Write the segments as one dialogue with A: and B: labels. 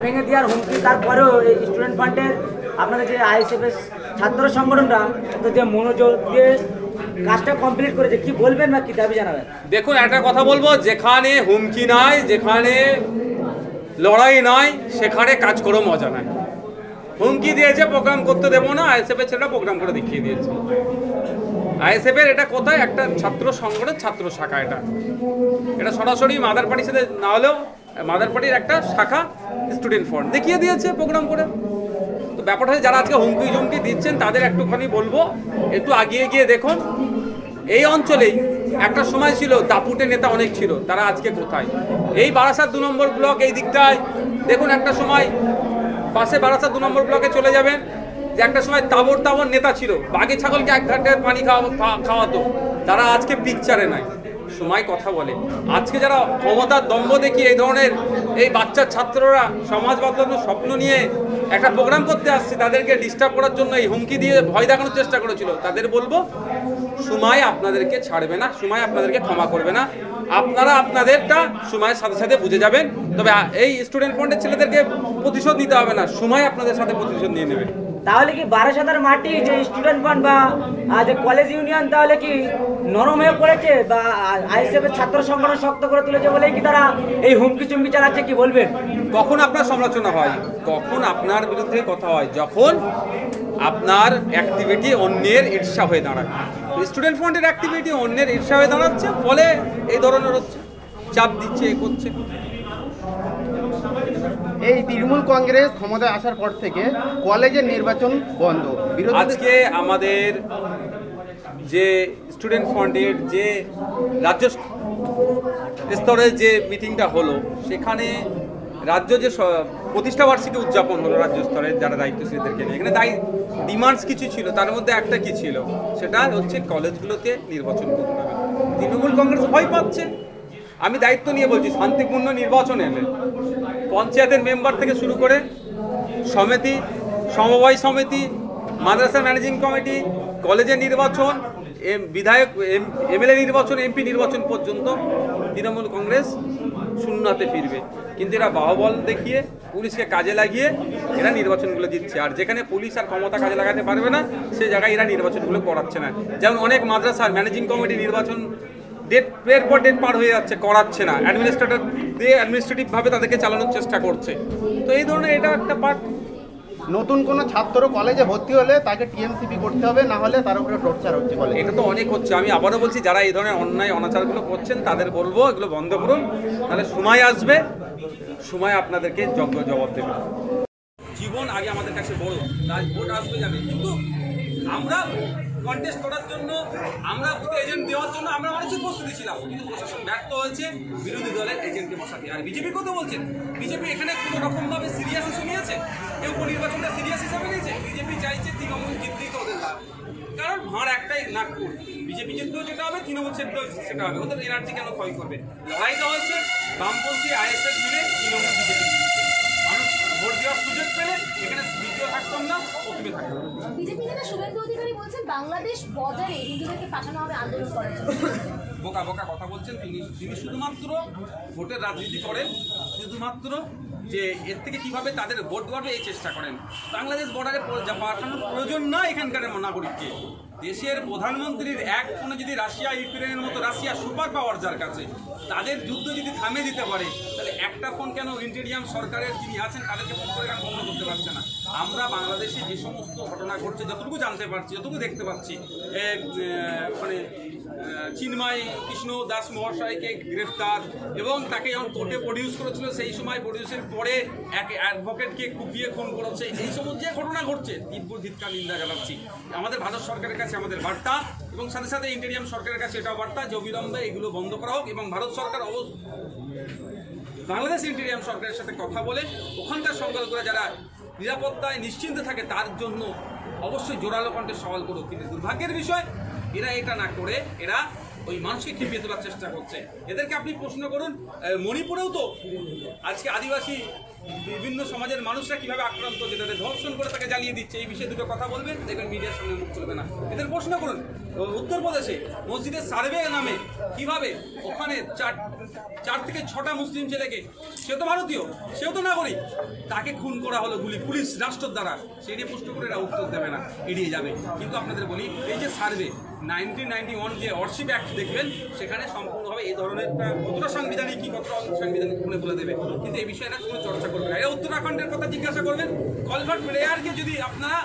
A: ভেঙে দেওয়ার হুমকি, তারপরেও এই স্টুডেন্ট ফান্ডের আপনাদের যে আইএসএফের ছাত্র সংগঠনটা তো যে মনোযোগ দিয়ে কাজটা কমপ্লিট করেছে, কি বলবেন বা কি দাবি জানাবেন?
B: দেখুন, একটা কথা বলবো, যেখানে হুমকি নাই, যেখানে লড়াই নাই, সেখানে কাজ করেও মজা নাই। হুমকি দিয়েছে প্রোগ্রাম করতে দেবো না, আইএসএফের ছেলেরা প্রোগ্রাম করে দেখিয়ে দিয়েছে। আইএসএফের এটা কোথায় একটা ছাত্র সংগঠন, ছাত্র শাখা, এটা সরাসরি মাদার পার্টির সাথে না হলেও মাদার পার্টির একটা শাখা স্টুডেন্ট ফ্রন্ট দেখিয়ে দিয়েছে প্রোগ্রাম করে। তো ব্যাপারটা যারা আজকে হুমকি ঝুমকি দিচ্ছেন তাদের একটুখানি বলবো, একটু আগিয়ে গিয়ে দেখুন এই অঞ্চলেই একটা সময় ছিল দাপুটে নেতা অনেক ছিল, তারা আজকে কোথায়? এই বারাসাত 2 নম্বর ব্লক এই দিকটায় দেখুন, একটা সময় পাশে বারাসাত 2 নম্বর ব্লকে চলে যাবেন, যে একটা সময় তাবর তাবর নেতা ছিল, বাঘে ছাগলকে 1 ঘন্টায় পানি খাওয়াতো, তারা আজকে পিকচারে নাই। সময় কথা বলে। আজকে যারা ক্ষমতার দম্ভ দেখিয়ে এই ধরনের এই বাচ্চা ছাত্ররা সমাজ বদলানোর স্বপ্ন নিয়ে একটা প্রোগ্রাম করতে আসছে, তাদেরকে ডিস্টার্ব করার জন্য এই হুমকি দিয়ে ভয় দেখানোর চেষ্টা করেছিল, তাদের বলবো সময় আপনাদেরকে ছাড়বে না, সময় আপনাদেরকে ক্ষমা করবে না। আপনারা আপনাদেরটা সময়ের সাথে সাথে বুঝে যাবেন। তবে এই স্টুডেন্ট ফ্রন্টের ছেলেদেরকে প্রতিশোধ নিতে হবে না, সময় আপনাদের সাথে প্রতিশোধ নিয়ে নেবে।
A: তাহলে কি বারাসাতের মাটি যে স্টুডেন্ট ফান্ড বা যে কলেজ ইউনিয়ন তাহলে কি নরম হয়ে পড়েছে, বা আইএসএফের ছাত্র সংগঠন শক্ত করে তুলেছে বলেই কি তারা এই হুমকি চুমকি চালাচ্ছে, কি বলবেন?
B: কখন আপনার সমালোচনা হয়, কখন আপনার বিরুদ্ধে কথা হয়, যখন আপনার অ্যাক্টিভিটি অন্যের ঈর্ষা হয়ে দাঁড়ায়। স্টুডেন্ট ফ্রন্টের অ্যাক্টিভিটি অন্যের ঈর্ষা হয়ে দাঁড়াচ্ছে, ফলে এই ধরনের হচ্ছে, চাপ দিচ্ছে, এ করছে।
C: এই তৃণমূল কংগ্রেস ক্ষমতায় আসার পর থেকে কলেজের নির্বাচন বন্ধ।
B: আজকে আমাদের যে স্টুডেন্ট ফ্রন্টের যে রাজ্য স্তরের যে মিটিংটা হলো, সেখানে রাজ্য যে প্রতিষ্ঠাবার্ষিকী উদযাপন হলো রাজ্য স্তরে যারা দায়িত্বশীলদেরকে নিয়ে, এখানে ডিমান্ডস কিছু ছিল, তার মধ্যে একটা কি ছিল, সেটা হচ্ছে কলেজগুলোতে নির্বাচন করতে হবে। তৃণমূল কংগ্রেস ভয় পাচ্ছে। আমি দায়িত্ব নিয়ে বলছি, শান্তিপূর্ণ নির্বাচন এলে পঞ্চায়েতের মেম্বার থেকে শুরু করে সমিতি, সমবায় সমিতি, মাদ্রাসা ম্যানেজিং কমিটি, কলেজের নির্বাচন, বিধায়ক এমএলএ নির্বাচন, এমপি নির্বাচন পর্যন্ত তৃণমূল কংগ্রেস শূন্যতে ফিরবে। কিন্তু এরা বাহুবল দেখিয়ে পুলিশকে কাজে লাগিয়ে এরা নির্বাচনগুলো দিচ্ছে, আর যেখানে পুলিশ আর ক্ষমতা কাজে লাগাতে পারবে না সেই জায়গায় এরা নির্বাচনগুলো করাচ্ছে না। যেমন অনেক মাদ্রাসার ম্যানেজিং কমিটি নির্বাচন ডেট পর ডেট পার হয়ে যাচ্ছে, করাচ্ছে না, অ্যাডমিনিস্ট্রেটর দিয়ে অ্যাডমিনিস্ট্রেটিভভাবে তাদেরকে চালানোর চেষ্টা করছে। তো এই ধরনের এটা একটা পার্ট।
C: নতুন কোনো ছাত্র কলেজে ভর্তি হলে তাকে টিএমসিপি করতে হবে, না হলে তার উপরে টর্চার হচ্ছে কলেজে।
B: এটা তো অনেক হচ্ছে। আমি আবারও বলছি, যারা এই ধরনের অন্যায় অনাচারগুলো করছেন তাদের বলবো এগুলো বন্ধ করুন, তাহলে সময় আসবে, সময় আপনাদেরকে যোগ্য জবাব দেবে। জীবন আগে আমাদের কাছে বড়, তাই ভোট আসবে যাবে, কিন্তু আমরা কন্টেস্ট করার জন্য, আমরা এজেন্ট দেওয়ার জন্য আমরা অনেক প্রস্তুতি ছিলাম, কিন্তু প্রশাসন ব্যর্থ হয়েছে বিরোধী দলের এজেন্টকে বসাতে। আর বিজেপির কথা বলছেন, বিজেপি এখানে কোনো রকমভাবে সিরিয়াস ইস্যু নিয়েছে, কেউ উপনির্বাচনটা সিরিয়াস হিসাবে নিয়েছে। বিজেপি চাইছে তৃণমূল জিততেই তো ওদের লাভ, কারণ ভাঁড় একটাই, নাগপুর। বিজেপি জিততেও যেটা হবে, তৃণমূল জিততেও সেটা হবে, ওদের এনার্জি কেন ক্ষয় করবে? লড়াইটা হচ্ছে বামপন্থী আইএসএফ মিলে তৃণমূল বিজেপি, মানুষ ভোট দেওয়ার সুযোগ পেলে এখানে দ্বিতীয় থাকতাম না, প্রথমে থাকতাম।
D: বিজেপি নেতা শুভেন্দু অধিকারী বলছেন বাংলাদেশ বর্ডারে হিন্দুদেরকে পাঠানো হবে আন্দোলন করার জন্য।
B: বোকা বোকা কথা বলছেন তিনি শুধুমাত্র ভোটের রাজনীতি করেন, শুধুমাত্র যে এর থেকে কিভাবে তাদের ভোট বাড়বে এই চেষ্টা করেন। বাংলাদেশ বর্ডারে পাঠানোর প্রয়োজন নয় এখানকার নাগরিককে। দেশের প্রধানমন্ত্রীর এক ফোনে যদি রাশিয়া ইউক্রেনের মতো, রাশিয়া সুপার পাওয়ার যার কাছে, তাদের যুদ্ধ যদি থামিয়ে দিতে পারে, তাহলে একটা ফোন কেন ইন্টেরিয়াম সরকারের যিনি আছেন তাদেরকে ফোন করে কেন বন্ধ করতে পারছে না? আমরা বাংলাদেশে যে সমস্ত ঘটনা ঘটছে, যতটুকু জানতে পারছি, যতটুকু দেখতে পাচ্ছি, মানে চিন্ময় কৃষ্ণ দাস মহাশয়কে গ্রেফতার এবং তাকে যখন কোর্টে প্রডিউস করেছিল, সেই সময় প্রডিউসের পরে এক অ্যাডভোকেটকে কুপিয়ে খুন করেছে, এই সমস্ত যে ঘটনা ঘটছে তীব্র ধিক্কার নিন্দা জানাচ্ছি। আমাদের ভারত সরকারের কাছে আমাদের বার্তা, এবং সাথে সাথে ইন্টেরিয়াম সরকারের কাছে এটাও বার্তা যে অবিলম্বে এগুলো বন্ধ করা হোক, এবং ভারত সরকার বাংলাদেশ ইন্টেরিয়াম সরকারের সাথে কথা বলে ওখানকার সংখ্যালঘুরা যারা নিরাপত্তায় নিশ্চিন্তে থাকে তার জন্য অবশ্যই জোরালো কণ্ঠে সওয়াল করুক। কিন্তু দুর্ভাগ্যের বিষয়, এরা এটা না করে এরা ওই মানুষকে খেপিয়ে তোলার চেষ্টা করছে। এদেরকে আপনি প্রশ্ন করুন, মণিপুরেও তো আজকে আদিবাসী বিভিন্ন সমাজের মানুষরা কিভাবে আক্রান্ত হচ্ছে, তাদের ধর্ষণ করে তাকে জ্বালিয়ে দিচ্ছে। এই বিষয়ে দুটো কথা বলবেন, দেখবেন মিডিয়ার সামনে মুখ খুলবে না। এদের প্রশ্ন করুন, উত্তরপ্রদেশে মসজিদের সার্ভে নামে কিভাবে ওখানে 4 থেকে 6টা মুসলিম ছেলেকে, সেও তো ভারতীয়, সেও তো নাগরিক, তাকে খুন করা হলো গুলি পুলিশ রাষ্ট্রের দ্বারা, সেই নিয়ে প্রশ্ন করে এরা উত্তর দেবে না, এড়িয়ে যাবে। কিন্তু আপনাদের বলি, এই যে সার্ভে 1991 যে অর্শিপ অ্যাক্ট দেখবেন, সেখানে সম্পূর্ণভাবে এই ধরনের কতটা সাংবিধানিক কি কতটা সাংবিধানিক বলে দেবে, কিন্তু এই বিষয়ে এরা কোনো চর্চা করবে না। এরা উত্তরাখণ্ডের কথা জিজ্ঞাসা করবেন, কলভার্ট প্রেয়ারকে যদি আপনারা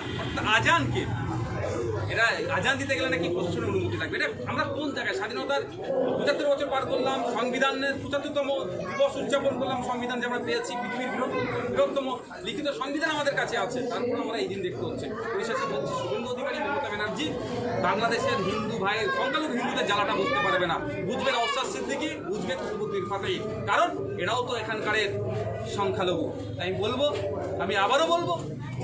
B: আজানকে, এরা আজান দিতে গেলে নাকি প্রশাসনের অনুমতি লাগবে। এটা আমরা কোন জায়গায় স্বাধীনতার 75 বছর পার করলাম, সংবিধানের 75তম দিবস উদযাপন করলাম, সংবিধান যে আমরা পেয়েছি, পৃথিবীর বৃহত্তম লিখিত সংবিধান আমাদের কাছে আছে, তারপর আমরা এই দিন দেখতে হচ্ছে। পরিশেষে বলছি, শুভেন্দু অধিকারী, মমতা ব্যানার্জি বাংলাদেশের হিন্দু ভাইয়ের, সংখ্যালঘু হিন্দুদের জ্বালাটা বুঝতে পারবে না, বুঝবে নওশাদ সিদ্দিকী, বুঝবে কুতুবুদ্দিন ফাতেহি, কারণ এরাও তো এখানকারের সংখ্যালঘু। তাই বলবো, আমি আবারও বলবো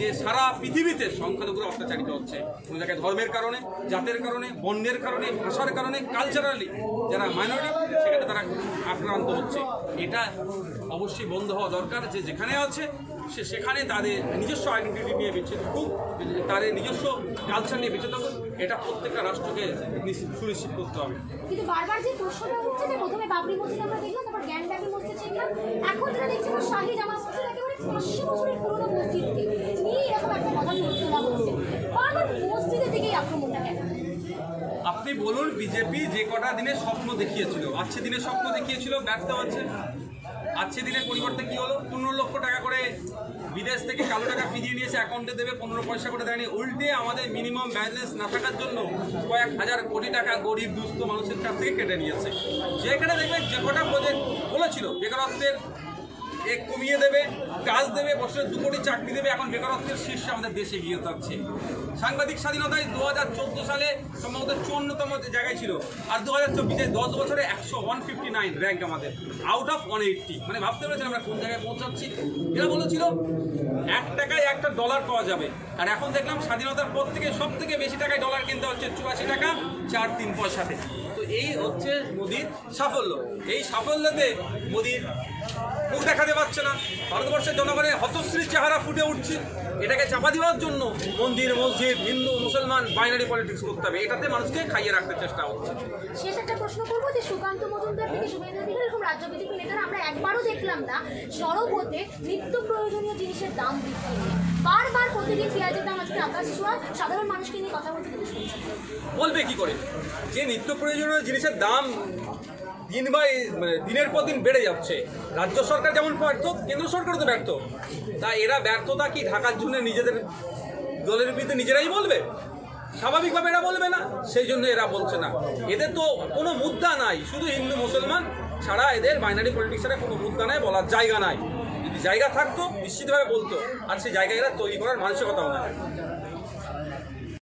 B: যে সারা পৃথিবীতে সংখ্যালঘুরা অত্যাচারিত হচ্ছে, কোনো জায়গায় ধর্মের কারণে, জাতের কারণে, বর্ণের কারণে, ভাষার কারণে, কালচারালি যারা মাইনরিটি সেখানে তারা আক্রান্ত হচ্ছে। এটা অবশ্যই বন্ধ হওয়া দরকার, যে যেখানে আছে সেখানে তাদের নিজস্ব আইডেন্টিটি নিয়ে বেঁচে থাকুক, তাদের নিজস্ব কালচার নিয়ে বেঁচে থাকুক, এটা প্রত্যেকটা রাষ্ট্রকে সুনিশ্চিত করতে হবে।
D: কিন্তু বারবার যে প্রশ্নটা হচ্ছে যে প্রথমে বাবরি মসজিদ আমরা দেখলাম, তারপর জ্ঞানব্যাপী মসজিদ দেখলাম, এখন যেটা দেখছি শাহী জামা মসজিদ, একেবারে 500 বছরের পুরোনো মসজিদকে নিয়ে এরকম একটা কথা তোলা হচ্ছে, বারবার মসজিদের দিকেই আক্রমণটা কেন?
B: আপনি বলুন, বিজেপি যে কটা দিনে স্বপ্ন দেখিয়েছিল, আজকে দিনে স্বপ্ন দেখিয়েছিল, ব্যর্থ হচ্ছে। আজকে দিনের পরিবর্তে কি হলো? 15 লক্ষ টাকা করে বিদেশ থেকে কালো টাকা ফিরিয়ে নিয়েছে, অ্যাকাউন্টে দেবে, 15 পয়সা করে দেয়নি, উল্টে আমাদের মিনিমাম ব্যালেন্স না থাকার জন্য কয়েক হাজার কোটি টাকা গরিব দুস্থ মানুষের কাছ থেকে কেটে নিয়েছে। যেখানে দেখবেন যে কটা প্রজেক্ট বলেছিল বেকারত্বের কমিয়ে দেবে, কাজ দেবে, বছরে 2 কোটি চাকরি দেবে, এখন বেকারত্বের শীর্ষে আমাদের দেশে এগিয়ে যাচ্ছে। সাংবাদিক স্বাধীনতায় 2014 সালে সম্ভবত 54তম জায়গায় ছিল, আর 2024-এ 10 বছরে 159 র্যাঙ্ক আমাদের, আউট অফ 180। মানে ভাবতে পেরেছেন আমরা কোন জায়গায় পৌঁছাচ্ছি। এরা বলেছিল 1 টাকায় একটা ডলার পাওয়া যাবে, আর এখন দেখলাম স্বাধীনতার পর থেকে সব থেকে বেশি টাকায় ডলার কিনতে হচ্ছে 84 টাকা 4-3 পয়সাতে। তো এই হচ্ছে মোদির সাফল্য। এই সাফল্যতে মোদির মুখ দেখাতে পারছে না, ভারতবর্ষের জনগণের হতশ্রী চেহারা ফুটে উঠছে। এটাকে চাপা দেওয়ার জন্য মন্দির মসজিদ, হিন্দু মুসলমান বাইনারি পলিটিক্স করতে হবে, এটাতে মানুষকে খাইয়ে রাখতে চেষ্টা হচ্ছে।
D: শেষ একটা প্রশ্ন করবো যে সুকান্ত মজুমদার থেকে শুভেন্দু অধিকারী এরকম রাজ্য বিজেপি নেতারা আমরা একবারও দেখলাম না সরব হতে নিত্য প্রয়োজনীয় জিনিসের দাম বৃদ্ধি নিয়ে। বারবার প্রতিদিন পেঁয়াজের দাম আজকে আকাশ ছোঁয়া, সাধারণ মানুষকে নিয়ে কথা বলতে কিন্তু শুনছি। বলবে
B: কি করে যে নিত্য প্রয়োজনীয় জিনিসের দাম দিনের পর দিন বেড়ে যাচ্ছে? রাজ্য সরকার যেমন ব্যর্থ, কেন্দ্র সরকারও তো ব্যর্থ। তা এরা ব্যর্থতা কি ঢাকার জন্য নিজেদের দলের বিরুদ্ধে নিজেরাই বলবে? স্বাভাবিকভাবে এরা বলবে না, সেই জন্য এরা বলছে না। এদের তো কোনো মুদ্রা নাই, শুধু হিন্দু মুসলমান ছাড়া এদের বাইনারি পলিটিক্স ছাড়া কোনো মুদ্রা নাই, বলার জায়গা নাই। যদি জায়গা থাকতো নিশ্চিতভাবে বলতো, আর সেই জায়গা এরা তৈরি করার মানসিকতাও নাই।